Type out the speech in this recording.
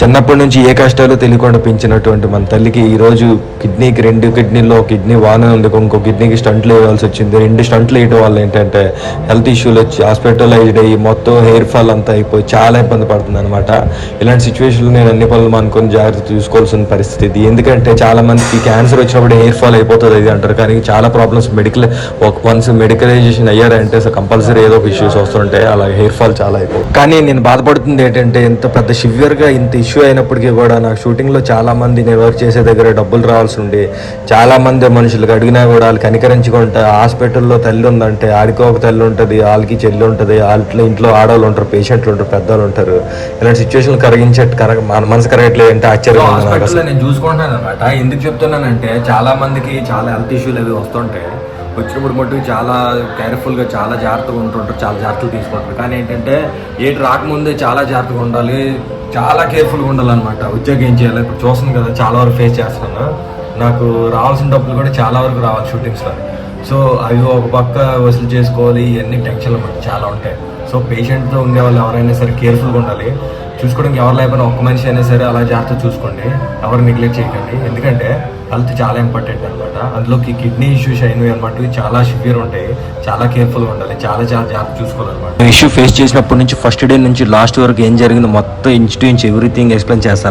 చిన్నప్పటి నుంచి ఏ కష్టాలు తెలియకుండా పెంచినటువంటి మన తల్లికి ఈరోజు కిడ్నీకి 2 కిడ్నీల్లో కిడ్నీ వాన ఉంది, ఇంకో కిడ్నీకి స్టంట్లు వేయాల్సి వచ్చింది. 2 స్టంట్లు వేయడం వల్ల ఏంటంటే హెల్త్ ఇష్యూలు వచ్చి హాస్పిటలైజ్డ్ అయ్యి మొత్తం హెయిర్ ఫాల్ అంతా అయిపోయి చాలా ఇబ్బంది పడుతుంది అనమాట. ఇలాంటి సిచ్యువేషన్లో నేను అన్ని పనులు అనుకొని జాగ్రత్త చూసుకోవాల్సిన పరిస్థితి. ఎందుకంటే చాలా మందికి క్యాన్సర్ వచ్చినప్పుడు హెయిర్ ఫాల్ అయిపోతుంది అది అంటారు, కానీ చాలా ప్రాబ్లమ్స్ వన్స్ మెడికలైజేషన్ అయ్యారంటే కంపల్సరీ ఏదో ఒక ఇష్యూస్ వస్తుంటాయి. అలా హెయిర్ ఫాల్ చాలా అయిపోతుంది. కానీ నేను బాధపడుతుంది ఏంటంటే ఇంత పెద్ద సివియర్గా ఇంత ఇష్యూ అయినప్పటికీ కూడా నాకు షూటింగ్లో చాలా మంది నేను వర్క్ చేసే దగ్గర డబ్బులు రావాల్సి ఉండి చాలా మంది మనుషులకు అడిగినా కూడా వాళ్ళు కనికరించుకుంటా హాస్పిటల్లో తల్లి ఉందంటే ఆడికో ఒక తల్లి ఉంటుంది, వాళ్ళకి చెల్లి ఉంటుంది, వాళ్ళ ఇంట్లో ఆడవాళ్ళు ఉంటారు, పేషెంట్లు ఉంటారు, పెద్దవాళ్ళు ఉంటారు. ఇలాంటి సిచ్యువేషన్ మనసు కరగట్లేదు అంటే ఆశ్చర్యం. నేను చూసుకుంటాను అనమాట. ఎందుకు చెప్తున్నానంటే చాలా మందికి చాలా హెల్త్ ఇష్యూలు అవి వస్తుంటాయి. వచ్చినప్పుడు మట్టుకు చాలా కేర్ఫుల్గా చాలా జాగ్రత్తగా ఉంటుంటారు, చాలా జాగ్రత్తలు తీసుకుంటారు. కానీ ఏంటంటే ఏటి రాకముందే చాలా జాగ్రత్తగా ఉండాలి, చాలా కేర్ఫుల్గా ఉండాలన్నమాట. ఉద్యోగం ఏం చేయాలి ఇప్పుడు చూస్తున్నాను కదా, చాలా వరకు ఫేస్ చేస్తున్నాను. నాకు రావాల్సిన డబ్బులు కూడా చాలా వరకు రావాలి షూటింగ్స్లో. సో అవి ఒక పక్క వసూలు చేసుకోవాలి, ఇవన్నీ టెన్షన్లు మనకి చాలా ఉంటాయి. సో పేషెంట్తో ఉండే వాళ్ళు ఎవరైనా సరే కేర్ఫుల్గా ఉండాలి. చూసుకోవడానికి ఎవరు లేకపోయినా ఒక్క మనిషి అయినా సరే అలా జాగ్రత్త చూసుకోండి, ఎవరు నెగ్లెక్ట్ చేయకండి. ఎందుకంటే హెల్త్ చాలా ఇంపార్టెంట్ అనమాట. అందులోకి కిడ్నీ ఇష్యూస్ అయినవి అనమాట చాలా సివియర్ ఉంటాయి, చాలా కేర్ఫుల్గా ఉండాలి, చాలా జాగ్రత్త చూసుకోవాలన్నమాట. ఇష్యూ ఫేస్ చేసినప్పటి నుంచి ఫస్ట్ డే నుంచి లాస్ట్ వరకు ఏం జరిగిందో మొత్తం ఇంచు ఎవ్రీథింగ్ ఎక్స్ప్లెయిన్ చేస్తాను.